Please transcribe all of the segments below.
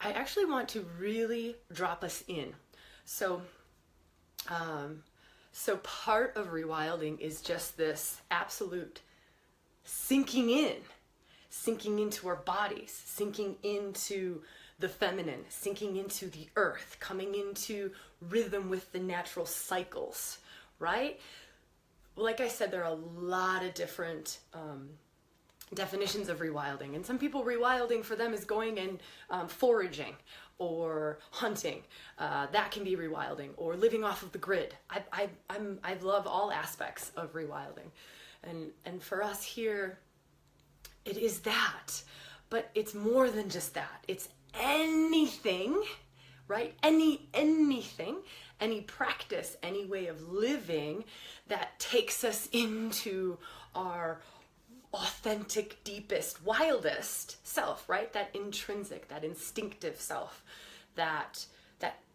I actually want to really drop us in. So, so part of rewilding is just this absolute sinking into our bodies, sinking into the feminine, sinking into the earth, coming into rhythm with the natural cycles, right? Like I said, there are a lot of different definitions of rewilding, and some people, rewilding for them is going and foraging or hunting. That can be rewilding, or living off of the grid. I love all aspects of rewilding, and for us here, it is that, but it's more than just that. It's anything, right? Anything, any practice, any way of living that takes us into our authentic, deepest, wildest self, right? That intrinsic, that instinctive self, that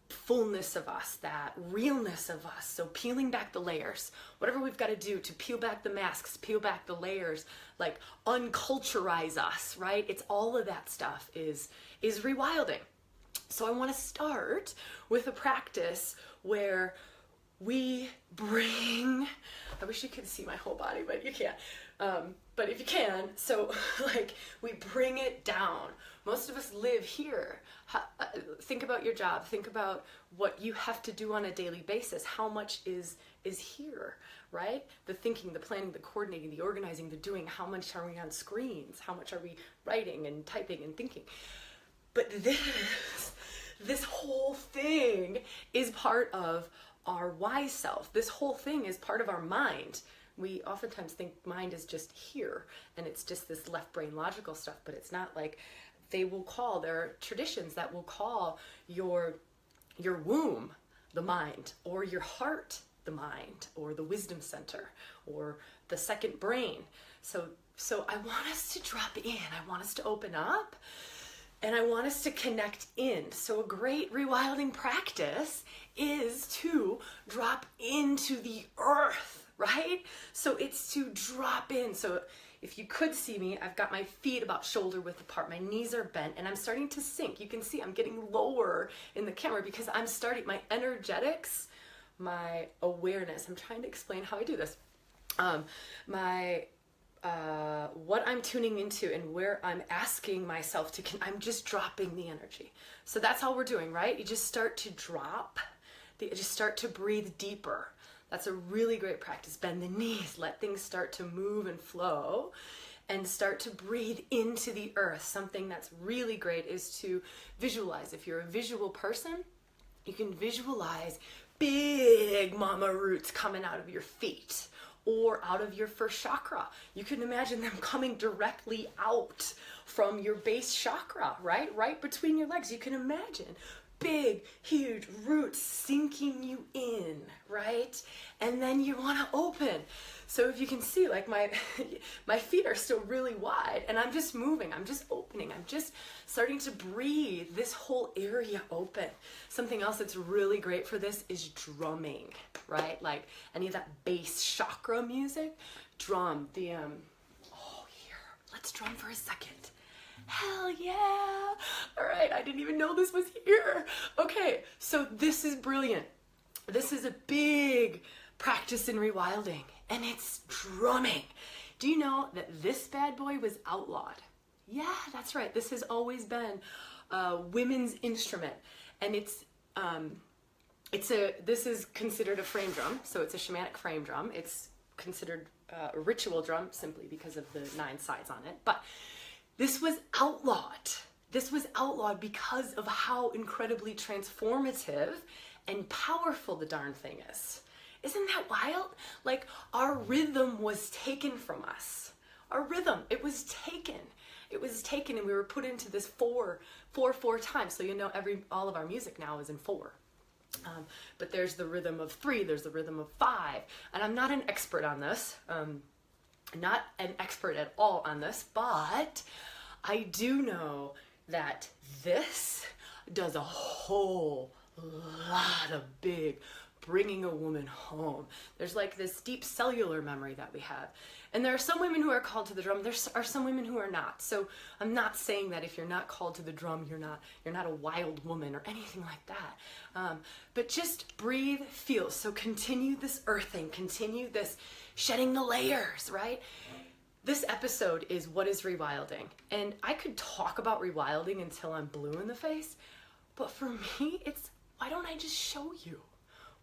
fullness of us, that realness of us. So peeling back the layers, whatever we've got to do to peel back the masks, peel back the layers, like unculturize us, right? It's all of that stuff is rewilding. So I want to start with a practice where we bring, I wish you could see my whole body, but you can't. But if you can, so like we bring it down. Most of us live here. Think about your job. Think about what you have to do on a daily basis. How much is here, right? The thinking, the planning, the coordinating, the organizing, the doing. How much are we on screens? How much are we writing and typing and thinking? But this whole thing is part of our wise self. This whole thing is part of our mind. We oftentimes think mind is just here and it's just this left brain logical stuff, but it's not. Like there are traditions that will call your womb the mind, or your heart the mind, or the wisdom center, or the second brain. So I want us to drop in. I want us to open up. And I want us to connect in. So a great rewilding practice is to drop into the earth, right? So it's to drop in. So if you could see me, I've got my feet about shoulder width apart. My knees are bent and I'm starting to sink. You can see I'm getting lower in the camera because I'm starting my energetics, my awareness. I'm trying to explain how I do this. What I'm tuning into and where I'm asking myself to, I'm just dropping the energy. So that's all we're doing, right? You just start to drop, you just start to breathe deeper. That's a really great practice. Bend the knees, let things start to move and flow, and start to breathe into the earth. Something that's really great is to visualize. If you're a visual person, you can visualize big mama roots coming out of your feet, or out of your first chakra. You can imagine them coming directly out from your base chakra, right? Right between your legs. You can imagine big, huge roots sinking you in, right? And then you want to open. So if you can see, like my feet are still really wide and I'm just moving, I'm just opening, I'm just starting to breathe this whole area open. Something else that's really great for this is drumming, right? Like any of that bass chakra music, drum, here, let's drum for a second. Hell yeah. All right, I didn't even know this was here. Okay, so this is brilliant. This is a big practice in rewilding, and it's drumming. Do you know that this bad boy was outlawed? Yeah, that's right. This has always been a women's instrument, and this is considered a frame drum, so it's a shamanic frame drum. It's considered a ritual drum simply because of the 9 sides on it, but this was outlawed. This was outlawed because of how incredibly transformative and powerful the darn thing is. Isn't that wild? Like, our rhythm was taken from us. Our rhythm, it was taken. It was taken, and we were put into this 4 times. So you know, all of our music now is in 4. But there's the rhythm of 3, there's the rhythm of 5. And I'm not an expert on this. Not an expert at all on this, but I do know that this does a whole lot of big bringing a woman home. There's like this deep cellular memory that we have. And there are some women who are called to the drum. There are some women who are not. So I'm not saying that if you're not called to the drum, you're not a wild woman or anything like that. But just breathe, feel. So continue this earthing, continue this shedding the layers, right? This episode is what is rewilding. And I could talk about rewilding until I'm blue in the face. But for me, it's, why don't I just show you?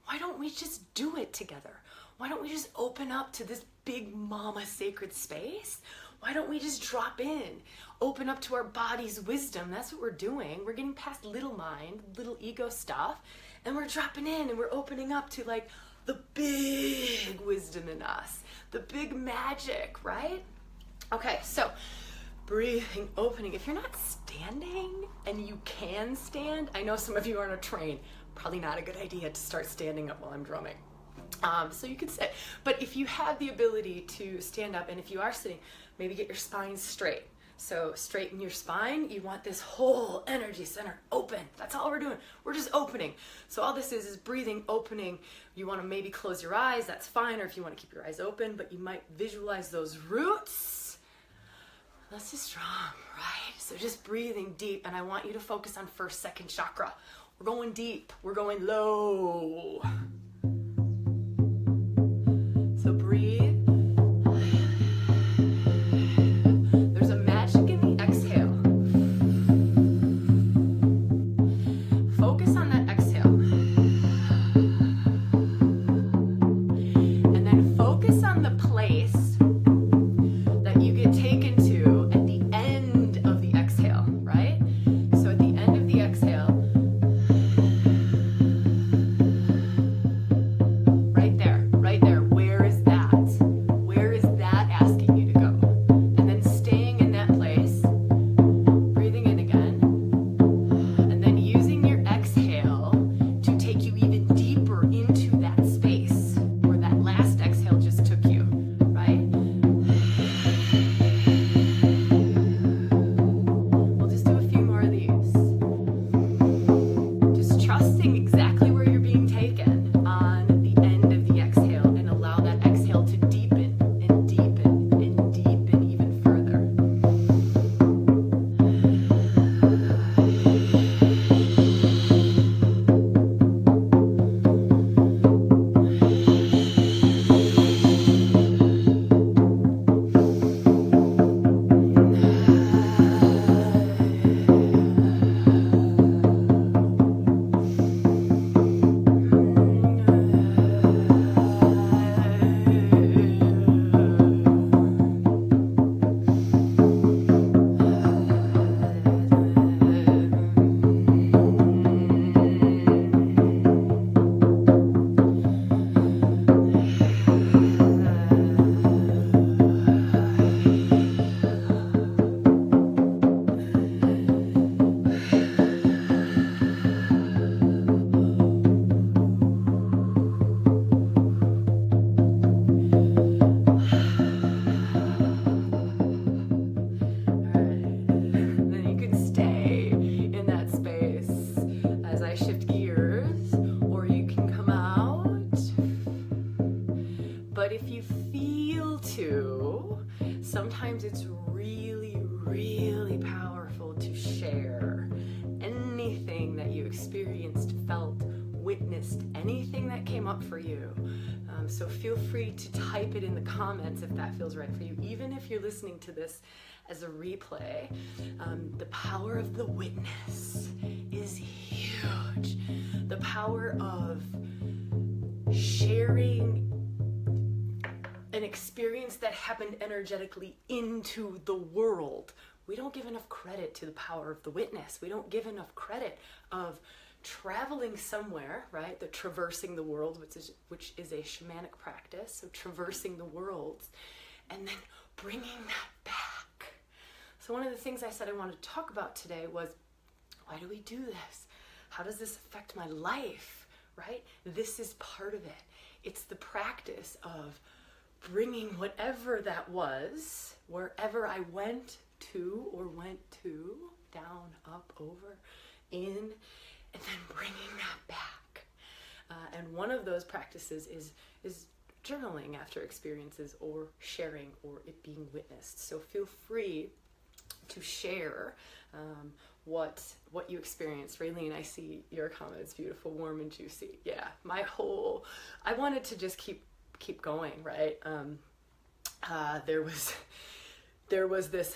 Why don't we just do it together? Why don't we just open up to this big mama sacred space? Why don't we just drop in, open up to our body's wisdom? That's what we're doing. We're getting past little mind, little ego stuff, and we're dropping in and we're opening up to like the big wisdom in us, the big magic, right? Okay, so breathing, opening. If you're not standing and you can stand, I know some of you are on a train, probably not a good idea to start standing up while I'm drumming. So you could sit, but if you have the ability to stand up, and if you are sitting, maybe get your spine straight. So straighten your spine. You want this whole energy center open. That's all we're doing. We're just opening. So all this is breathing, opening. You want to maybe close your eyes, that's fine, or if you want to keep your eyes open, but you might visualize those roots. That's just strong, right? So just breathing deep, and I want you to focus on first, second chakra. We're going deep. We're going low. So breathe. There's a magic in the exhale. Focus on that exhale. And then focus on the place that you get taken to at the end of the exhale, right? So at the end of the exhale, right there. Where is that? Where is that asking you to go? And then staying in that place, breathing in again, and then using your exhale to take you even deeper into that space where that last exhale just took you, right? We'll just do a few more of these. Just trusting exactly where you're being taken on the end of the exhale, and allow that exhale to deepen and deepen and deepen even further. But if you feel to, sometimes it's really, really powerful to share anything that you experienced, felt, witnessed, anything that came up for you. So feel free to type it in the comments if that feels right for you, even if you're listening to this as a replay. The power of the witness is huge. The power of sharing an experience that happened energetically into the world. We don't give enough credit to the power of the witness. We don't give enough credit of traveling somewhere, right? The traversing the world, which is a shamanic practice. So traversing the worlds and then bringing that back. So one of the things I said I wanted to talk about today was, why do we do this? How does this affect my life, right? This is part of it. It's the practice of bringing whatever that was, wherever I went to, down, up, over, in, and then bringing that back. And one of those practices is journaling after experiences, or sharing, or it being witnessed. So feel free to share what you experienced. Raylene, I see your comments, beautiful, warm and juicy. Yeah, I wanted to just keep going, right? There was this,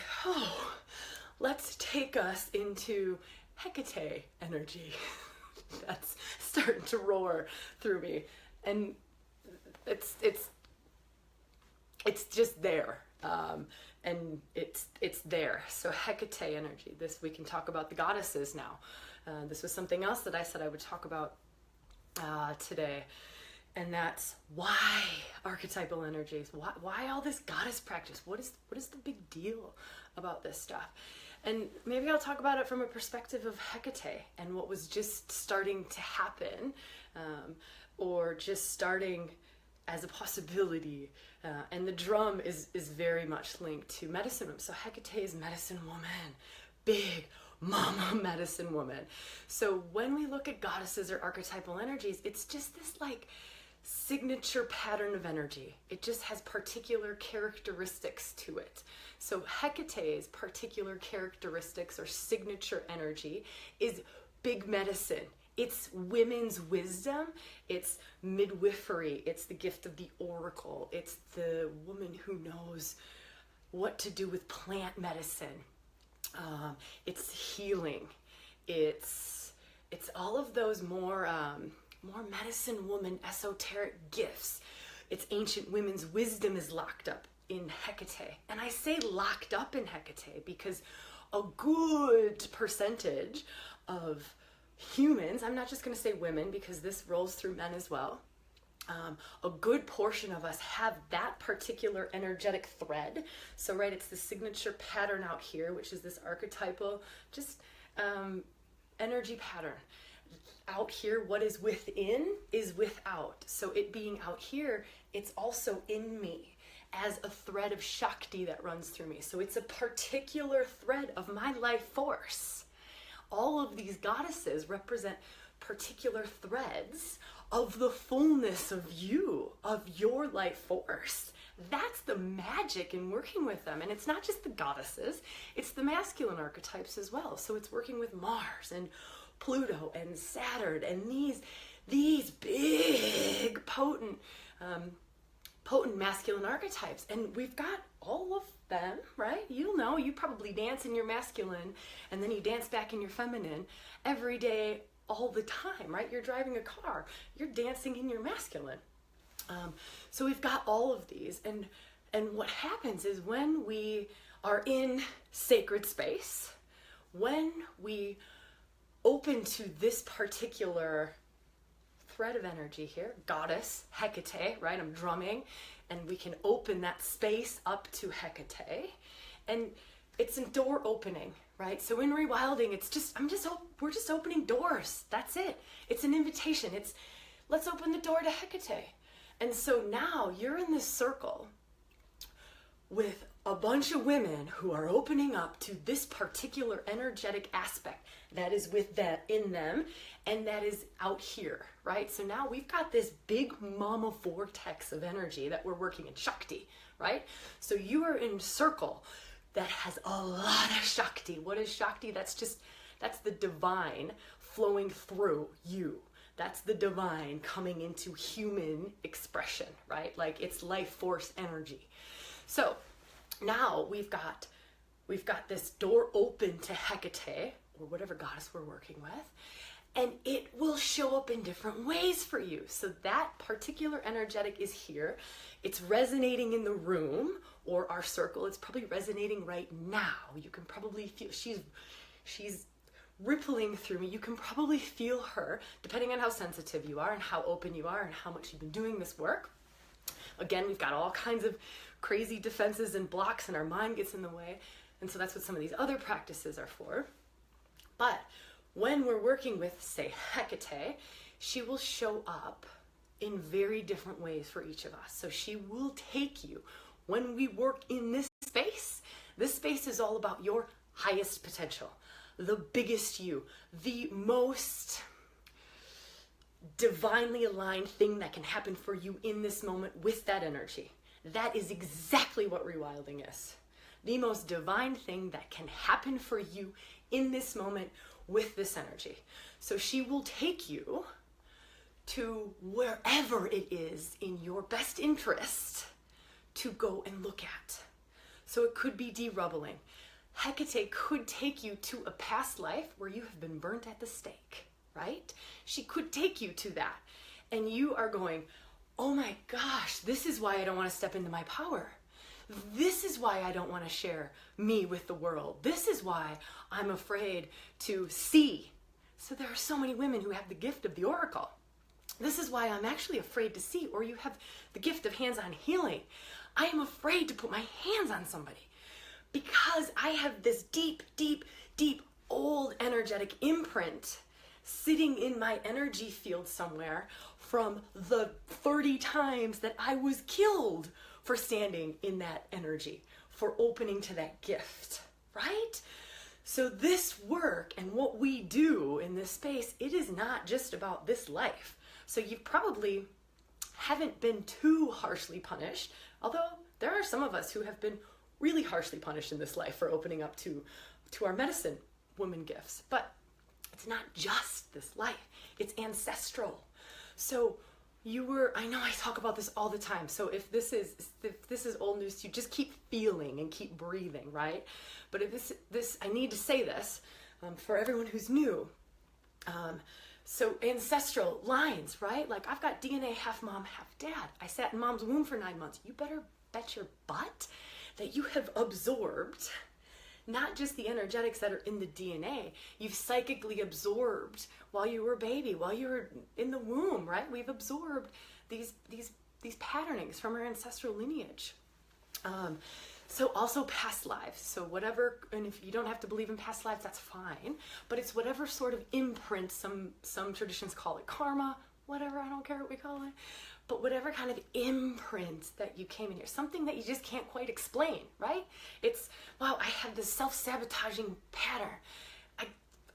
let's take us into Hecate energy. That's starting to roar through me, and it's just there, and it's there. So Hecate energy. This, we can talk about the goddesses now. This was something else that I said I would talk about today, and that's why archetypal energies. Why all this goddess practice? What is the big deal about this stuff? And maybe I'll talk about it from a perspective of Hecate and what was just starting to happen, or just starting as a possibility. And the drum is very much linked to medicine woman. So Hecate is medicine woman, big mama medicine woman. So when we look at goddesses or archetypal energies, it's just this like signature pattern of energy. It just has particular characteristics to it. So Hecate's particular characteristics or signature energy is big medicine. It's women's wisdom, it's midwifery, it's the gift of the oracle, it's the woman who knows what to do with plant medicine. It's healing. It's all of those more medicine woman esoteric gifts. It's ancient women's wisdom is locked up in Hecate. And I say locked up in Hecate because a good percentage of humans, I'm not just going to say women because this rolls through men as well, a good portion of us have that particular energetic thread. So right, it's the signature pattern out here, which is this archetypal just energy pattern. Out here, what is within is without. So it being out here, it's also in me as a thread of Shakti that runs through me. So it's a particular thread of my life force. All of these goddesses represent particular threads of the fullness of you, of your life force. That's the magic in working with them. And it's not just the goddesses, it's the masculine archetypes as well. So it's working with Mars and Pluto and Saturn and these big potent masculine archetypes. And we've got all of them, right? You know, you probably dance in your masculine and then you dance back in your feminine every day, all the time, right? You're driving a car, you're dancing in your masculine. So we've got all of these, and what happens is when we are in sacred space, when we open to this particular thread of energy here, goddess, Hecate, right? I'm drumming, and we can open that space up to Hecate, and it's a door opening, right? So in ReWilding, we're just opening doors. That's it. It's an invitation. It's let's open the door to Hecate. And so now you're in this circle with a bunch of women who are opening up to this particular energetic aspect that is in them and that is out here, right? So now we've got this big mama vortex of energy that we're working in Shakti, right? So you are in a circle that has a lot of Shakti. What is Shakti? That's the divine flowing through you. That's the divine coming into human expression, right? Like it's life force energy. So now we've got this door open to Hecate, or whatever goddess we're working with, and it will show up in different ways for you. So that particular energetic is here. It's resonating in the room or our circle. It's probably resonating right now. You can probably feel she's rippling through me. You can probably feel her, depending on how sensitive you are and how open you are and how much you've been doing this work. Again, we've got all kinds of crazy defenses and blocks, and our mind gets in the way. And so that's what some of these other practices are for. But when we're working with, say, Hecate, she will show up in very different ways for each of us. So she will take you, when we work in this space is all about your highest potential, the biggest you, the most divinely aligned thing that can happen for you in this moment with that energy. That is exactly what rewilding is. The most divine thing that can happen for you in this moment with this energy. So she will take you to wherever it is in your best interest to go and look at. So it could be derubbling. Hecate could take you to a past life where you have been burnt at the stake, right? She could take you to that. And you are going, oh my gosh, this is why I don't want to step into my power. This is why I don't want to share me with the world. This is why I'm afraid to see. So there are so many women who have the gift of the oracle. This is why I'm actually afraid to see. Or you have the gift of hands-on healing. I am afraid to put my hands on somebody because I have this deep, deep, deep old energetic imprint sitting in my energy field somewhere from the 30 times that I was killed for standing in that energy, for opening to that gift, right? So this work and what we do in this space, it is not just about this life. So you probably haven't been too harshly punished, although there are some of us who have been really harshly punished in this life for opening up to our medicine woman gifts. But it's not just this life, it's ancestral. So I know I talk about this all the time. So if this is old news to you, just keep feeling and keep breathing, right? But if this I need to say this for everyone who's new. So ancestral lines, right? Like I've got DNA half mom, half dad. I sat in mom's womb for 9 months. You better bet your butt that you have absorbed not just the energetics that are in the DNA, you've psychically absorbed while you were a baby, while you were in the womb, right? We've absorbed these patternings from our ancestral lineage. So also past lives. So whatever, and if you don't have to believe in past lives, that's fine. But it's whatever sort of imprint, some traditions call it karma, whatever, I don't care what we call it. But whatever kind of imprint that you came in here, something that you just can't quite explain, right? It's, wow, I have this self-sabotaging pattern.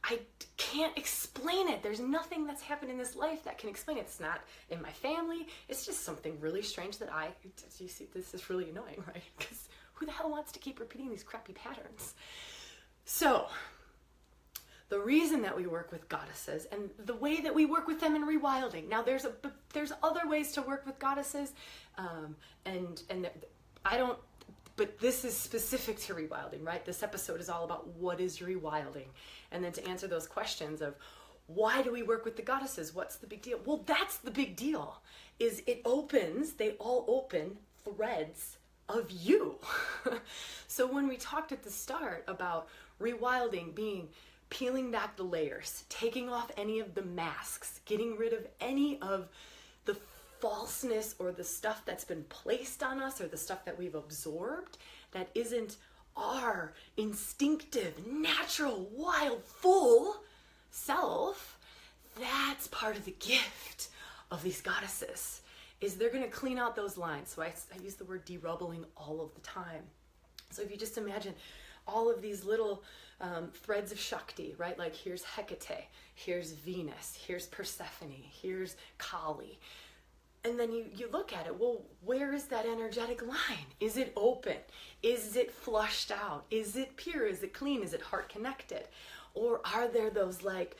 I can't explain it. There's nothing that's happened in this life that can explain it. It's not in my family. It's just something really strange that you see, this is really annoying, right? Because who the hell wants to keep repeating these crappy patterns? So, the reason that we work with goddesses and the way that we work with them in rewilding. Now there's other ways to work with goddesses, but this is specific to rewilding, right? This episode is all about what is rewilding, and then to answer those questions of why do we work with the goddesses? What's the big deal? Well, that's the big deal. They all open threads of you. So when we talked at the start about rewilding being peeling back the layers, taking off any of the masks, getting rid of any of the falseness or the stuff that's been placed on us or the stuff that we've absorbed that isn't our instinctive, natural, wild, full self, that's part of the gift of these goddesses, is they're going to clean out those lines. So I use the word derubbling all of the time. So if you just imagine all of these little threads of Shakti, right? Like here's Hecate, here's Venus, here's Persephone, here's Kali. And then you look at it, well, where is that energetic line? Is it open? Is it flushed out? Is it pure? Is it clean? Is it heart connected? Or are there those like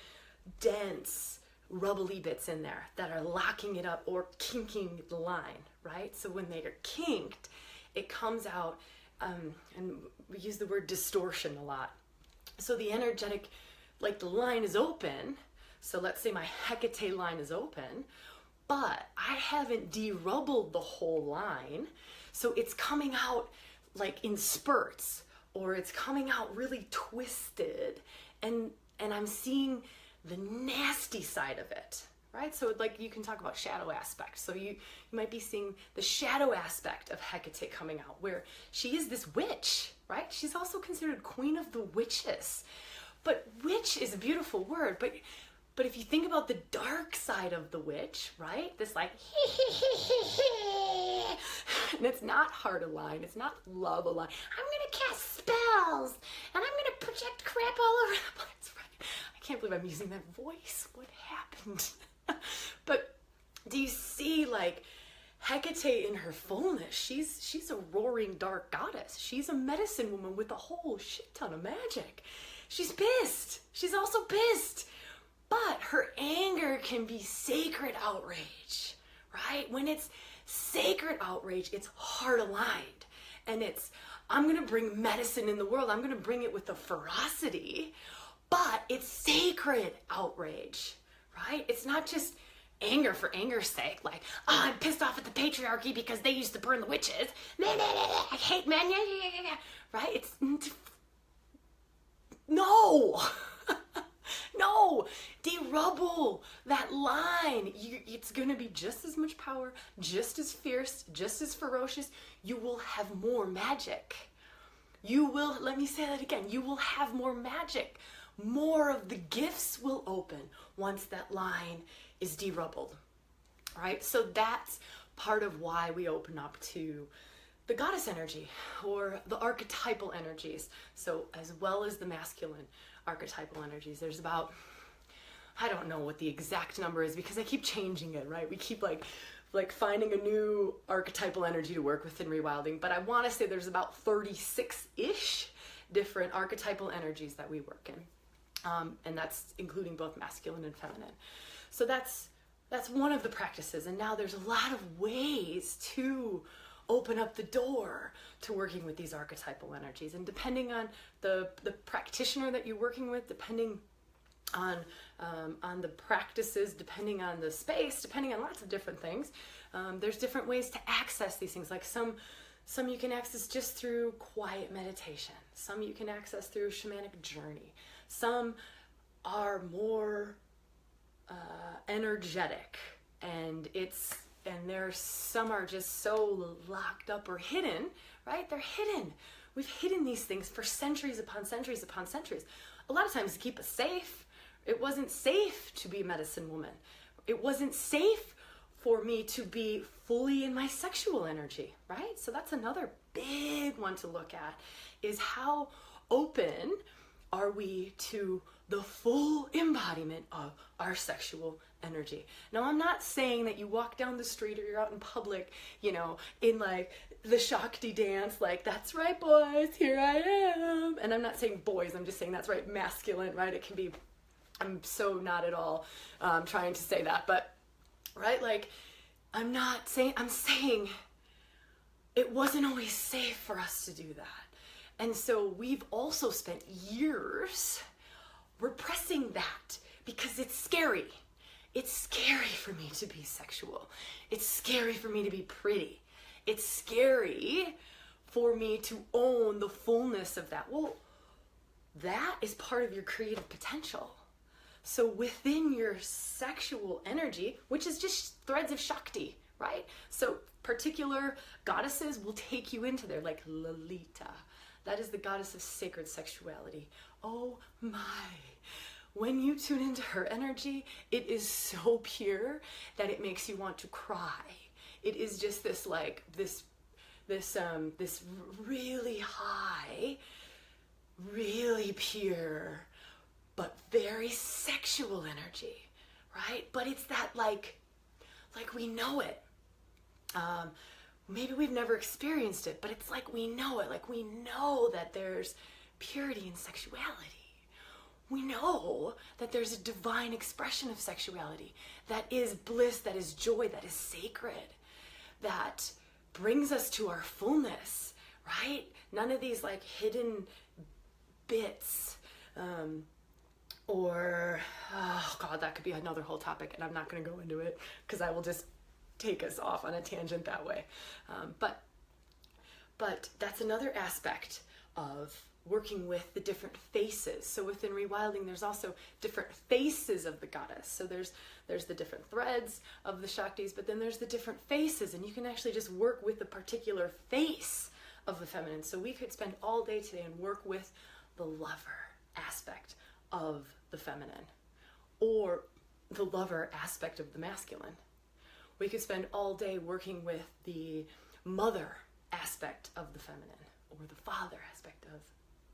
dense, rubbly bits in there that are locking it up or kinking the line, right? So when they are kinked, it comes out, and we use the word distortion a lot. So the energetic, like the line is open. So let's say my Hecate line is open, but I haven't derubbled the whole line. So it's coming out like in spurts, or it's coming out really twisted, and I'm seeing the nasty side of it, right? So like you can talk about shadow aspect. So you might be seeing the shadow aspect of Hecate coming out, where she is this witch, right? She's also considered queen of the witches. But witch is a beautiful word, but if you think about the dark side of the witch, right? This like, and it's not heart aligned, it's not love aligned. I'm gonna cast spells, and I'm gonna project crap all over the place, right? I can't believe I'm using that voice. What happened? Do you see like Hecate in her fullness? She's a roaring dark goddess. She's a medicine woman with a whole shit ton of magic. She's pissed. She's also pissed. But her anger can be sacred outrage, right? When it's sacred outrage, it's heart aligned. And it's, I'm going to bring medicine in the world. I'm going to bring it with a ferocity, but it's sacred outrage, right? It's not just anger for anger's sake. Like, oh, I'm pissed off at the patriarchy because they used to burn the witches. I hate men. Right? It's, no. No, derubble that line. It's going to be just as much power, just as fierce, just as ferocious. You will have more magic. You will, let me say that again, you will have more magic. More of the gifts will open once that line is derubbled. All right, so that's part of why we open up to the goddess energy or the archetypal energies. So as well as the masculine archetypal energies, there's about, I don't know what the exact number is because I keep changing it, right? We keep like finding a new archetypal energy to work with in rewilding, but I want to say there's about 36-ish different archetypal energies that we work in, and that's including both masculine and feminine. So that's one of the practices, and now there's a lot of ways to open up the door to working with these archetypal energies. And depending on the practitioner that you're working with, depending on the practices, depending on the space, depending on lots of different things, there's different ways to access these things. Like some you can access just through quiet meditation. Some you can access through shamanic journey. Some are more energetic, and there's some are just so locked up or hidden, right? They're hidden. We've hidden these things for centuries upon centuries upon centuries. A lot of times to keep us safe. It wasn't safe to be a medicine woman. It wasn't safe for me to be fully in my sexual energy, right? So that's another big one to look at, is how open are we to the full embodiment of our sexual energy. Now, I'm not saying that you walk down the street or you're out in public, in like the Shakti dance, like, that's right, boys, here I am. And I'm not saying boys, I'm just saying that's right, masculine, right? It can be, I'm so not at all trying to say that, but, right, like, I'm saying it wasn't always safe for us to do that. And so we've also spent years repressing that because it's scary. It's scary for me to be sexual. It's scary for me to be pretty. It's scary for me to own the fullness of that. Well, that is part of your creative potential. So within your sexual energy, which is just threads of Shakti, right? So particular goddesses will take you into there, like Lalita. That is the goddess of sacred sexuality. Oh my. When you tune into her energy, it is so pure that it makes you want to cry. It is just this like, this really high, really pure, but very sexual energy, right? But it's that like we know it. Maybe we've never experienced it, but it's like we know it. Like we know that there's purity in sexuality. We know that there's a divine expression of sexuality that is bliss, that is joy, that is sacred, that brings us to our fullness, right? None of these like hidden bits, or, oh God, that could be another whole topic, and I'm not going to go into it because I will just take us off on a tangent that way. But that's another aspect of working with the different faces. So within rewilding, there's also different faces of the goddess. So there's the different threads of the Shaktis, but then there's the different faces, and you can actually just work with the particular face of the feminine. So we could spend all day today and work with the lover aspect of the feminine, or the lover aspect of the masculine. We could spend all day working with the mother aspect of the feminine, or the father aspect of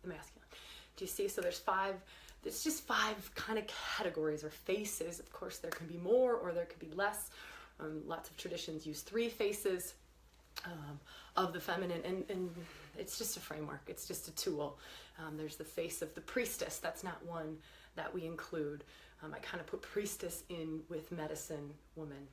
the masculine. Do you see? So there's just five kind of categories or faces. Of course, there can be more or there could be less. Lots of traditions use 3 faces of the feminine, and it's just a framework. It's just a tool. There's the face of the priestess. That's not one that we include. I kind of put priestess in with medicine woman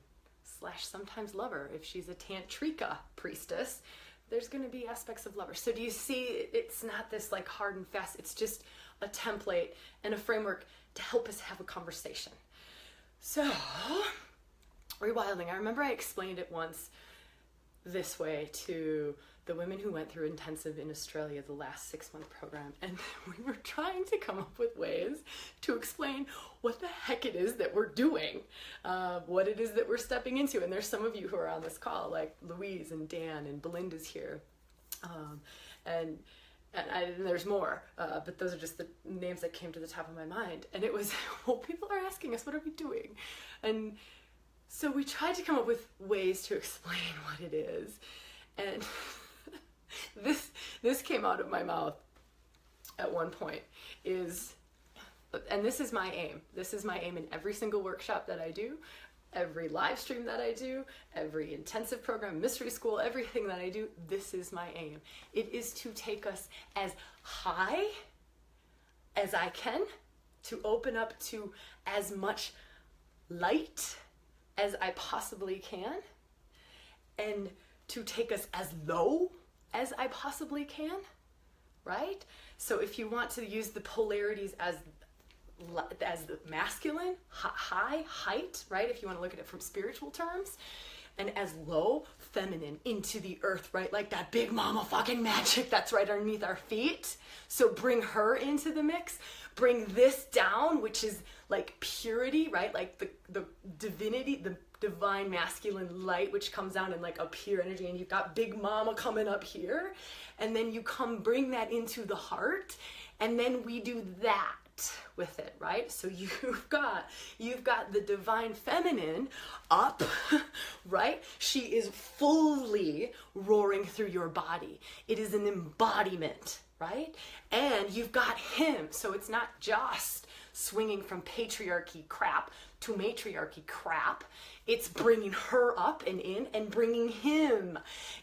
/ sometimes lover. If she's a tantrika priestess, there's going to be aspects of lover. So do you see, it's not this like hard and fast. It's just a template and a framework to help us have a conversation. So rewilding, I remember I explained it once this way to the women who went through intensive in Australia, the last 6-month program, and we were trying to come up with ways to explain what the heck it is that we're doing, what it is that we're stepping into. And there's some of you who are on this call, like Louise and Dan and Belinda's here, and there's more, but those are just the names that came to the top of my mind. And it was, well, people are asking us, what are we doing? And so we tried to come up with ways to explain what it is. And this came out of my mouth at one point, and this is my aim. This is my aim in every single workshop that I do, every live stream that I do, every intensive program, mystery school, everything that I do. This is my aim. It is to take us as high as I can, to open up to as much light as I possibly can, and to take us as low as I possibly can, right? So if you want to use the polarities as the masculine, high, height, right? If you want to look at it from spiritual terms, and as low, feminine, into the earth, right? Like that big mama fucking magic that's right underneath our feet. So bring her into the mix. Bring this down, which is like purity, right? Like the divinity, the divine masculine light, which comes down in like a pure energy, and you've got big mama coming up here, and then you bring that into the heart, and then we do that with it, right? So you've got the divine feminine up, right? She is fully roaring through your body. It is an embodiment, right? And you've got him, so it's not just swinging from patriarchy crap to matriarchy crap. It's bringing her up and in, and bringing him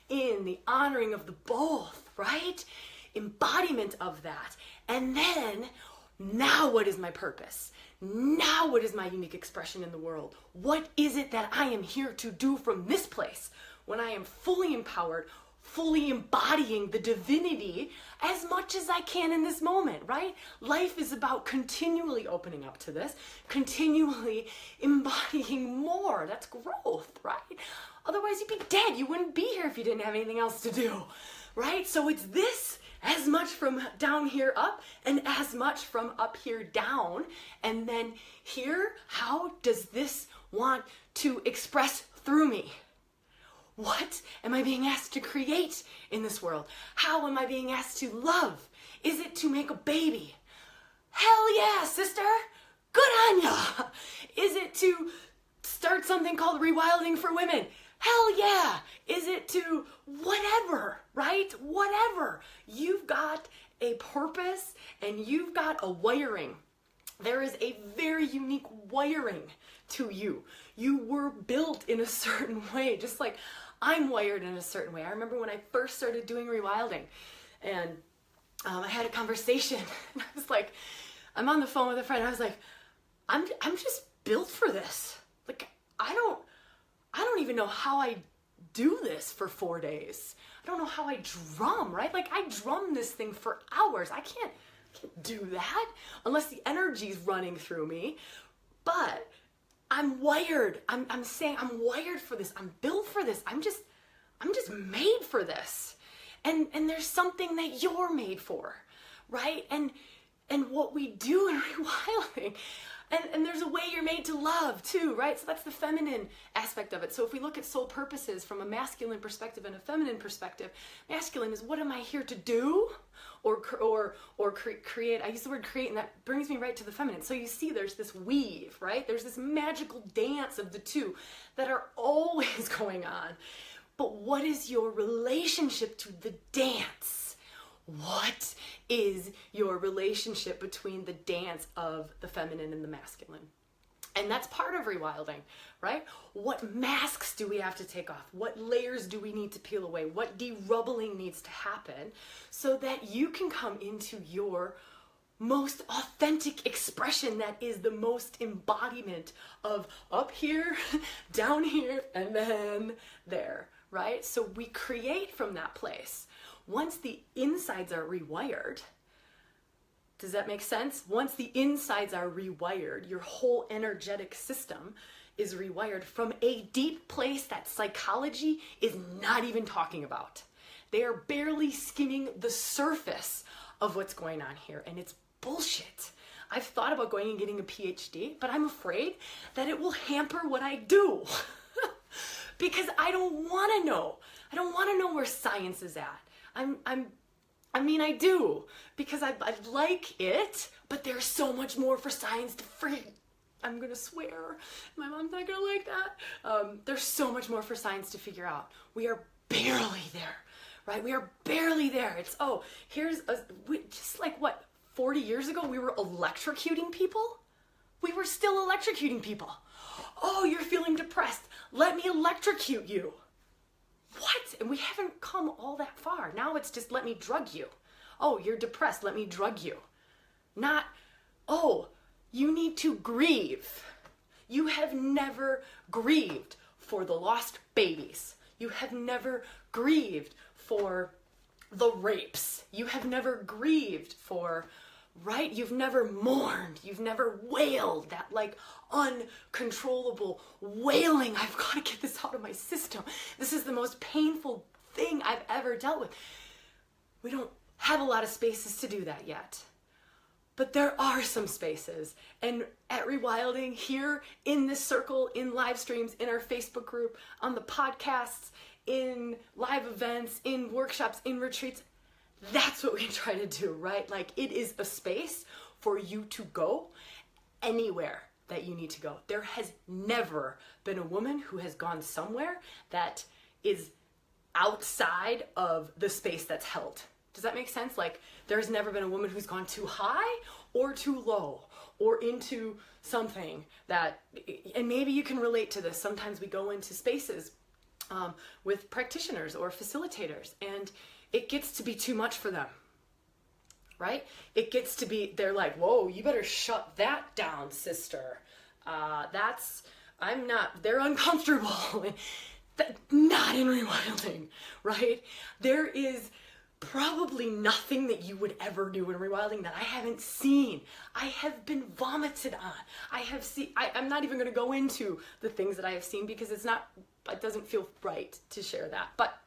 in, the honoring of the both, right? Embodiment of that. And then, now what is my purpose? Now what is my unique expression in the world? What is it that I am here to do from this place when I am fully empowered, fully embodying the divinity as much as I can in this moment, right? Life is about continually opening up to this, continually embodying more. That's growth, right? Otherwise you'd be dead. You wouldn't be here if you didn't have anything else to do, right? So it's this as much from down here up, and as much from up here down. And then here, how does this want to express through me? What am I being asked to create in this world? How am I being asked to love? Is it to make a baby? Hell yeah, sister! Good on ya! Is it to start something called ReWilding for women? Hell yeah! Is it to whatever, right? Whatever. You've got a purpose, and you've got a wiring. There is a very unique wiring to you. You were built in a certain way, just like I'm wired in a certain way. I remember when I first started doing rewilding, and I had a conversation, and I was like, I'm on the phone with a friend, and I was like, I'm just built for this. Like, I don't even know how I do this for 4 days. I don't know how I drum, right? Like, I drum this thing for hours. I can't do that unless the energy's running through me. But I'm wired. I'm saying I'm wired for this. I'm built for this. I'm just made for this. And there's something that you're made for, right? And what we do in rewilding, and there's a way you're made to love too, right? So that's the feminine aspect of it. So if we look at soul purposes from a masculine perspective and a feminine perspective, masculine is what am I here to do? Or create. I use the word create, and that brings me right to the feminine. So you see there's this weave, right? There's this magical dance of the two that are always going on. But what is your relationship to the dance? What is your relationship between the dance of the feminine and the masculine? And that's part of rewilding, right? What masks do we have to take off? What layers do we need to peel away? What de-rubbling needs to happen so that you can come into your most authentic expression that is the most embodiment of up here, down here, and then there, right? So we create from that place. Once the insides are rewired, does that make sense? Once the insides are rewired, your whole energetic system is rewired from a deep place that psychology is not even talking about. They are barely skimming the surface of what's going on here, and it's bullshit. I've thought about going and getting a PhD, but I'm afraid that it will hamper what I do because I don't want to know. I don't want to know where science is at. I mean, I do, because I like it, but there's so much more for science to I'm gonna swear, my mom's not gonna like that. There's so much more for science to figure out. We are barely there, right? We are barely there. It's, just like what, 40 years ago, we were electrocuting people? We were still electrocuting people. Oh, you're feeling depressed. Let me electrocute you. What? And we haven't come all that far. Now it's just, let me drug you. Oh, you're depressed. Let me drug you. Not, oh, you need to grieve. You have never grieved for the lost babies. You have never grieved for the rapes. You have never grieved for, right? You've never mourned. You've never wailed, that like uncontrollable wailing. I've got to get this out of my system. This is the most painful thing I've ever dealt with. We don't have a lot of spaces to do that yet. But there are some spaces. And at ReWilding, here in this circle, in live streams, in our Facebook group, on the podcasts, in live events, in workshops, in retreats, that's what we try to do, right? Like, it is a space for you to go anywhere that you need to go. There has never been a woman who has gone somewhere that is outside of the space that's held. Does that make sense? Like, there's never been a woman who's gone too high or too low or into something that, and maybe you can relate to this. Sometimes we go into spaces with practitioners or facilitators, and it gets to be too much for them, right? It gets to be, they're like, whoa, you better shut that down, sister. They're uncomfortable. Not in rewilding, right? There is probably nothing that you would ever do in rewilding that I haven't seen. I have been vomited on. I'm not even going to go into the things that I have seen because it doesn't feel right to share that. But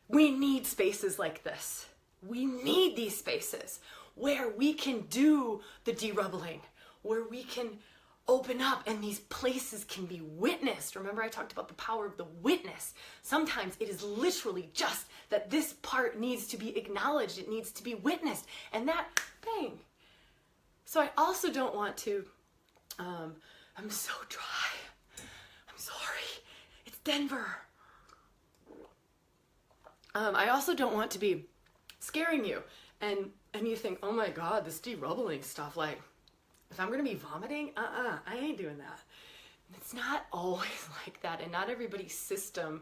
we need spaces like this. We need these spaces where we can do the de-rubbling, where we can open up and these places can be witnessed. Remember, I talked about the power of the witness. Sometimes it is literally just that this part needs to be acknowledged. It needs to be witnessed. And that, bang. So I also don't want to, I'm so dry. I'm sorry. It's Denver. I also don't want to be scaring you. And you think, oh my God, this de-rubbling stuff, like, if I'm going to be vomiting, I ain't doing that. It's not always like that, and not everybody's system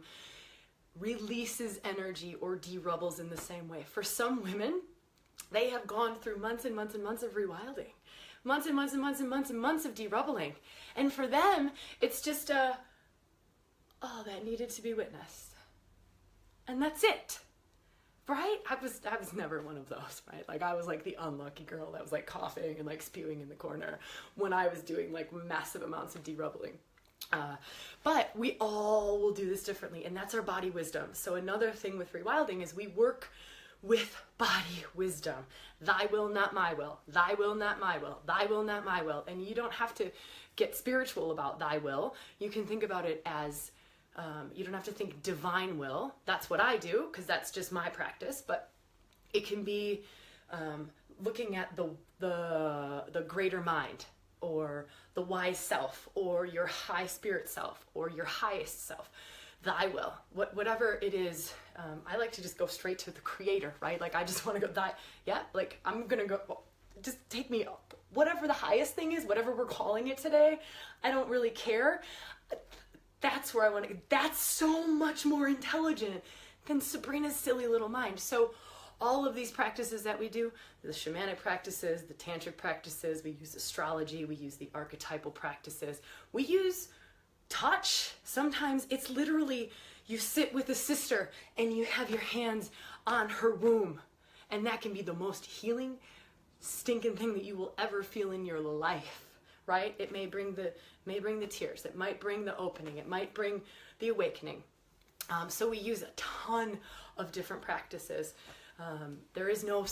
releases energy or de-rubbles in the same way. For some women, they have gone through months and months and months of rewilding, months and months and months and months and months of de-rubbling. And for them, it's just that needed to be witnessed. And that's it. Right? I was never one of those, right? Like, I was like the unlucky girl that was like coughing and like spewing in the corner when I was doing like massive amounts of de-rubbling. But we all will do this differently, and that's our body wisdom. So another thing with rewilding is we work with body wisdom. Thy will, not my will. Thy will, not my will. Thy will, not my will. And you don't have to get spiritual about thy will. You can think about it as you don't have to think divine will. That's what I do, because that's just my practice. But it can be looking at the greater mind, or the wise self, or your high spirit self, or your highest self. Thy will, whatever it is. I like to just go straight to the creator, right? Like, I just want to go, like, I'm going to go, just take me up. whatever the highest thing is, whatever we're calling it today, I don't really care. That's where I want to, that's so much more intelligent than Sabrina's silly little mind. So all of these practices that we do, the shamanic practices, the tantric practices, we use astrology, we use the archetypal practices, we use touch. Sometimes it's literally you sit with a sister and you have your hands on her womb, and that can be the most healing stinking thing that you will ever feel in your life, right? It may bring the tears, it might bring the opening, it might bring the awakening. So we use a ton of different practices. There is no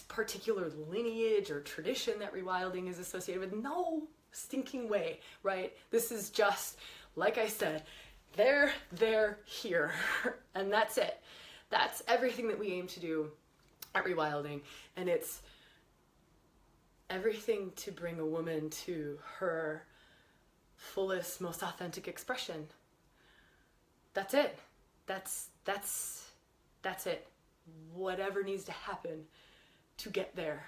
particular lineage or tradition that rewilding is associated with. No stinking way, right? This is just, like I said, they're here, and that's it. That's everything that we aim to do at rewilding, and it's everything to bring a woman to her fullest, most authentic expression. That's it. That's it. Whatever needs to happen to get there,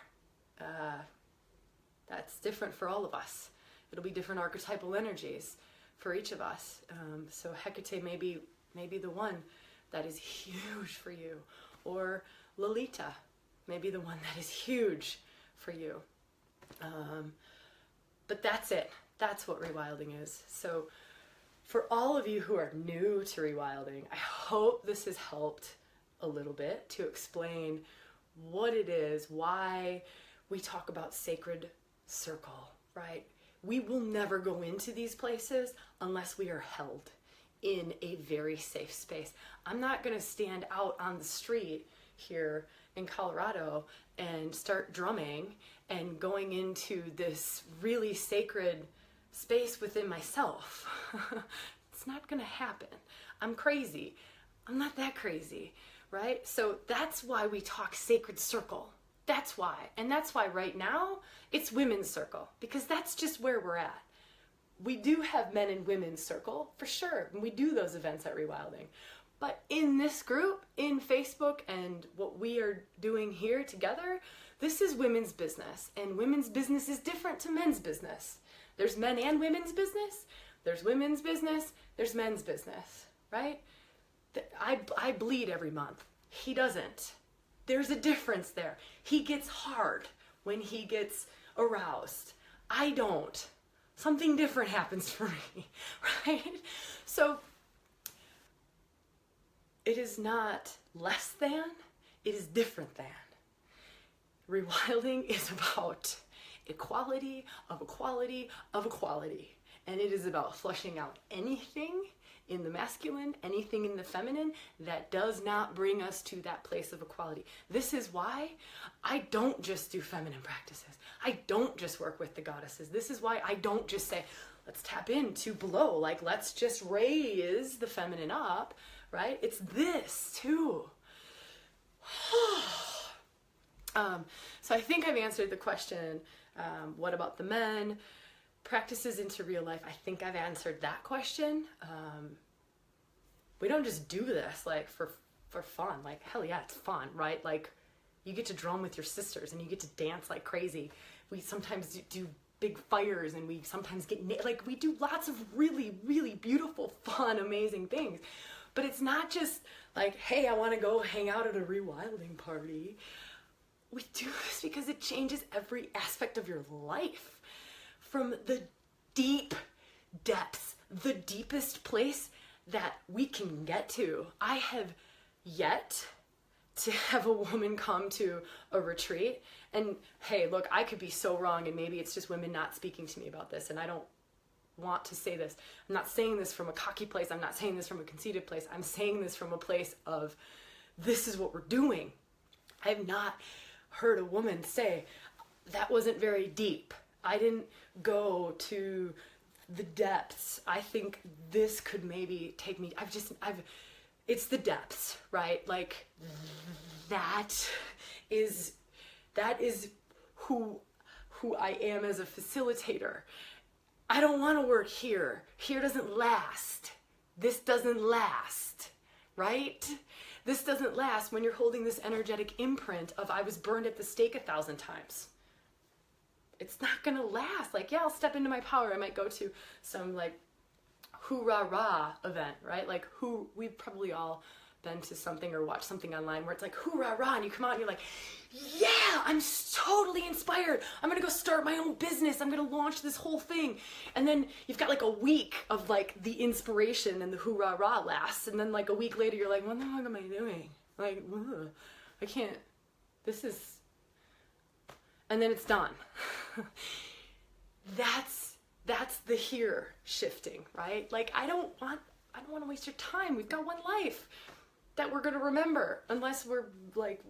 that's different for all of us. It'll be different archetypal energies for each of us. So Hecate may be the one that is huge for you, or Lolita may be the one that is huge for you. But that's it. That's what rewilding is. So for all of you who are new to rewilding, I hope this has helped a little bit to explain what it is, why we talk about sacred circle, right? We will never go into these places unless we are held in a very safe space. I'm not going to stand out on the street here in Colorado and start drumming and going into this really sacred space within myself. It's not going to happen. I'm crazy. I'm not that crazy, right? So that's why we talk sacred circle. That's why. And that's why right now it's women's circle, because that's just where we're at. We do have men and women's circle for sure, and we do those events at Rewilding. But in this group, in Facebook, and what we are doing here together, this is women's business, and women's business is different to men's business. There's men and women's business, there's women's business, there's men's business, right? I bleed every month. He doesn't. There's a difference there. He gets hard when he gets aroused. I don't. Something different happens for me, right? So it is not less than, it is different than. Rewilding is about equality of equality of equality. And it is about flushing out anything in the masculine, anything in the feminine that does not bring us to that place of equality. This is why I don't just do feminine practices. I don't just work with the goddesses. This is why I don't just say, let's tap into below, like let's just raise the feminine up, right? It's this too. So I think I've answered the question, what about the men? Practices into real life, I think I've answered that question. We don't just do this like for fun. Like, hell yeah, it's fun, right? Like, you get to drum with your sisters and you get to dance like crazy. We sometimes do big fires, and we sometimes get, like, we do lots of really, really beautiful, fun, amazing things. But it's not just like, hey, I want to go hang out at a rewilding party. We do this because it changes every aspect of your life. From the deep depths, the deepest place that we can get to. I have yet to have a woman come to a retreat, and hey, look, I could be so wrong, and maybe it's just women not speaking to me about this, and I don't want to say this. I'm not saying this from a cocky place. I'm not saying this from a conceited place. I'm saying this from a place of, this is what we're doing. I have not heard a woman say, that wasn't very deep. I didn't go to the depths. I think this could maybe take me, it's the depths, right? Like, that is who I am as a facilitator. I don't want to work here. Here doesn't last. This doesn't last, right? This doesn't last when you're holding this energetic imprint of, I was burned at the stake 1,000 times. it's not gonna last. Like, yeah, I'll step into my power. I might go to some like hoorah event, right? Like we've probably all been to something or watched something online where it's like hoorah, and you come out and you're like, yeah, I'm totally inspired. I'm gonna go start my own business. I'm gonna launch this whole thing. And then you've got like a week of like the inspiration and the hoorah lasts. And then like a week later, you're like, what the fuck am I doing? Like, ugh, I can't, this is, and then it's done. That's the here shifting, right? Like, I don't want to waste your time. We've got one life that we're going to remember, unless we're like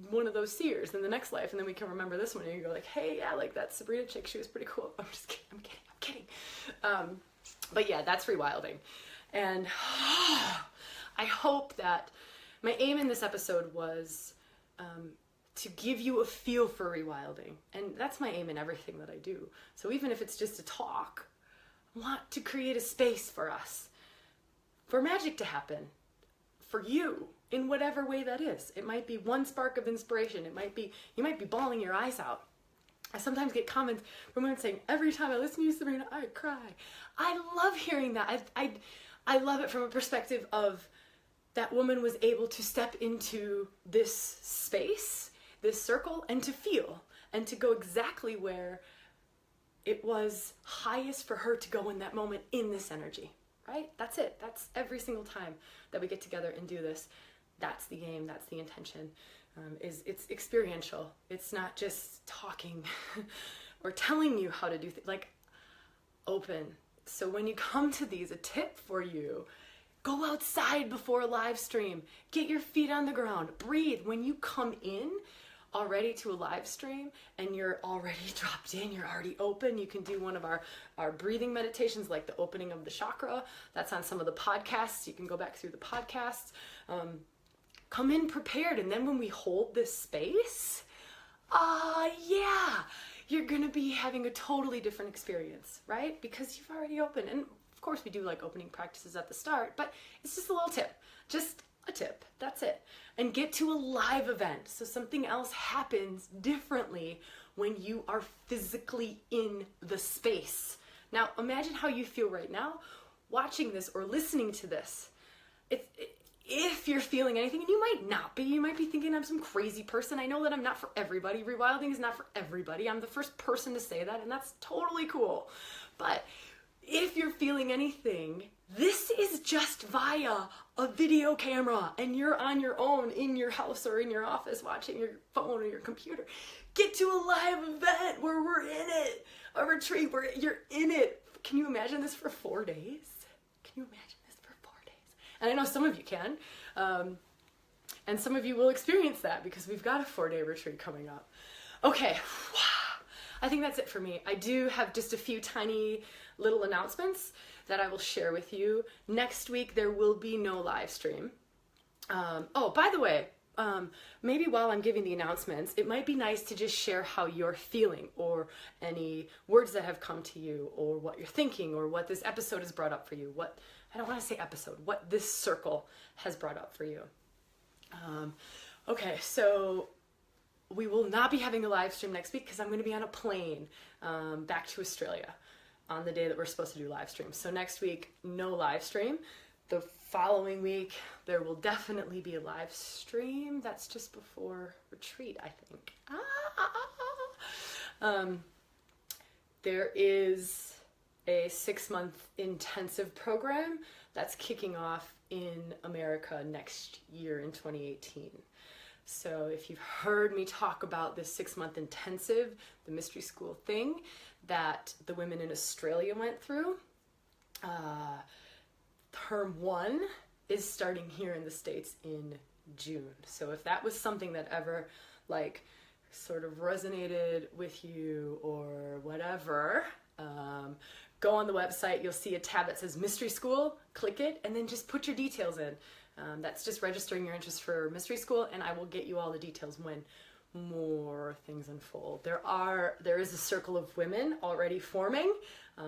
one of those seers in the next life, and then we can remember this one and you go like, hey, yeah, like that Sabrina chick, she was pretty cool. I'm just kidding. I'm kidding. But yeah, that's rewilding. And I hope that my aim in this episode was to give you a feel for rewilding. And that's my aim in everything that I do. So even if it's just a talk, I want to create a space for us, for magic to happen, for you, in whatever way that is. It might be one spark of inspiration. It might be, you might be bawling your eyes out. I sometimes get comments from women saying, every time I listen to you, Sabrina, I cry. I love hearing that. I love it from a perspective of that woman was able to step into this space, this circle, and to feel, and to go exactly where it was highest for her to go in that moment in this energy, right? That's it. That's every single time that we get together and do this. That's the aim. That's the intention. It's experiential. It's not just talking or telling you how to do things, like open. So when you come to these, a tip for you, go outside before a live stream, get your feet on the ground, breathe. When you come in already to a live stream and you're already dropped in, you're already open, you can do one of our breathing meditations, like the opening of the chakra. That's on some of the podcasts. You can go back through the podcasts. Come in prepared, and then when we hold this space, yeah, you're gonna be having a totally different experience, right? Because you've already opened. And of course we do like opening practices at the start, but it's just a little tip, just a tip, that's it. And get to a live event, so something else happens differently when you are physically in the space. Now imagine how you feel right now watching this or listening to this. If you're feeling anything, and you might not be, you might be thinking I'm some crazy person. I know that I'm not for everybody. Rewilding is not for everybody. I'm the first person to say that, and that's totally cool. But if you're feeling anything, this is just via a video camera, and you're on your own in your house or in your office watching your phone or your computer. Get to a live event where we're in it, a retreat where you're in it. Can you imagine this for 4 days? Can you imagine? And I know some of you can, and some of you will experience that because we've got a 4-day retreat coming up. Okay, I think that's it for me. I do have just a few tiny little announcements that I will share with you. Next week there will be no live stream. Oh, by the way, maybe while I'm giving the announcements, it might be nice to just share how you're feeling, or any words that have come to you, or what you're thinking, or what this episode has brought up for you. I don't want to say episode, what this circle has brought up for you. Okay, so we will not be having a live stream next week because I'm going to be on a plane back to Australia on the day that we're supposed to do live stream. So next week, no live stream. The following week, there will definitely be a live stream. That's just before retreat, I think. There is a 6-month intensive program that's kicking off in America next year in 2018. So if you've heard me talk about this 6-month intensive, the mystery school thing that the women in Australia went through, term 1 is starting here in the States in June. So if that was something that ever like sort of resonated with you or whatever, go on the website, you'll see a tab that says Mystery School, click it, and then just put your details in. That's just registering your interest for Mystery School, and I will get you all the details when more things unfold. There is a circle of women already forming,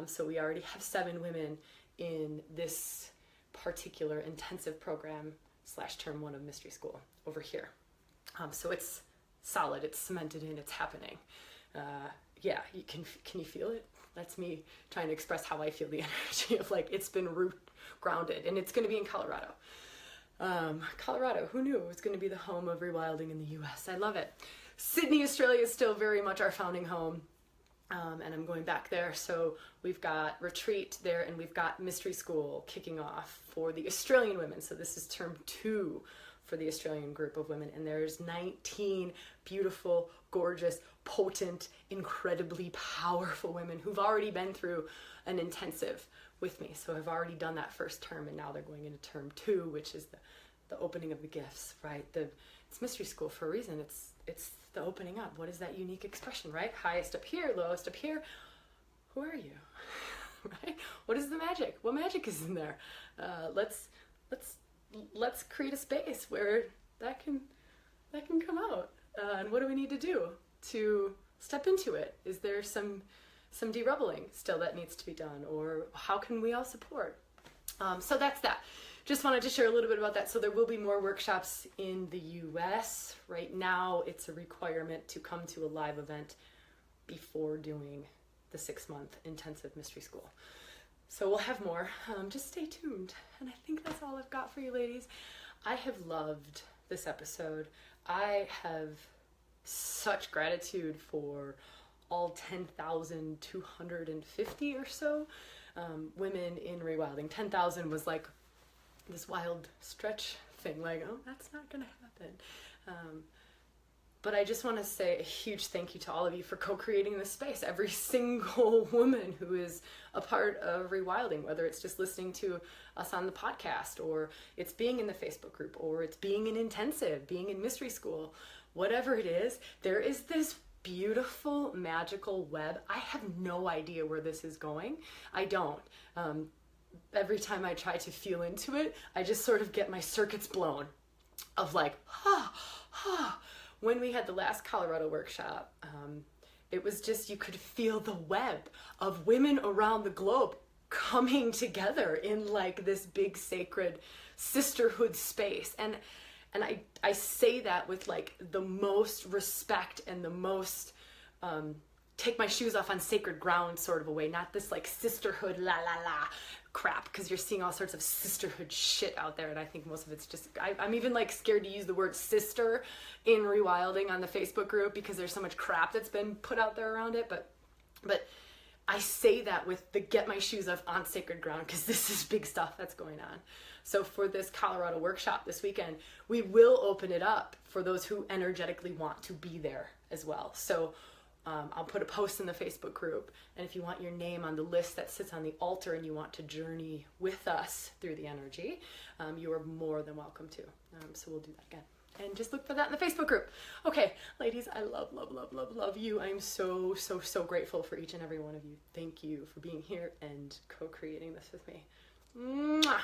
so we already have 7 women in this particular intensive program / term 1 of Mystery School over here. So it's solid, it's cemented in, it's happening. yeah, can you feel it? That's me trying to express how I feel the energy of like, it's been root grounded, and it's going to be in Colorado. Colorado, who knew it was going to be the home of rewilding in the US? I love it. Sydney, Australia is still very much our founding home. And I'm going back there. So we've got retreat there, and we've got mystery school kicking off for the Australian women. So this is term 2 for the Australian group of women. And there's 19 beautiful, gorgeous, potent, incredibly powerful women who've already been through an intensive with me. So I've already done that first term, and now they're going into term 2, which is the opening of the gifts, right? It's mystery school for a reason. It's the opening up. What is that unique expression, right? Highest up here, lowest up here. Who are you? Right? What is the magic? What magic is in there? Let's create a space where that can come out. And what do we need to do to step into it? Is there some de-rebelling still that needs to be done, or how can we all support? So that's that. Just wanted to share a little bit about that. So there will be more workshops in the US. Right now, it's a requirement to come to a live event before doing the 6-month intensive mystery school. So we'll have more. Just stay tuned. And I think that's all I've got for you, ladies. I have loved this episode. I have such gratitude for all 10,250 or so women in rewilding. 10,000 was like this wild stretch thing, like, oh, that's not gonna happen. But I just want to say a huge thank you to all of you for co-creating this space. Every single woman who is a part of rewilding, whether it's just listening to us on the podcast, or it's being in the Facebook group, or it's being in intensive, being in mystery school, whatever it is, there is this beautiful, magical web. I have no idea where this is going. I don't. Every time I try to feel into it, I just sort of get my circuits blown of like, When we had the last Colorado workshop, it was just, you could feel the web of women around the globe coming together in like this big sacred sisterhood space. And I say that with like the most respect and the most take my shoes off on sacred ground sort of a way, not this like sisterhood la la la crap, because you're seeing all sorts of sisterhood shit out there, and I think most of it's just, I'm even like scared to use the word sister in rewilding on the Facebook group because there's so much crap that's been put out there around it, but I say that with the get my shoes off on sacred ground, because this is big stuff that's going on. So for this Colorado workshop this weekend, we will open it up for those who energetically want to be there as well. So I'll put a post in the Facebook group, and if you want your name on the list that sits on the altar and you want to journey with us through the energy, you are more than welcome to. So we'll do that again. And just look for that in the Facebook group. Okay, ladies, I love, love, love, love, love you. I'm so, so, so grateful for each and every one of you. Thank you for being here and co-creating this with me. Mwah!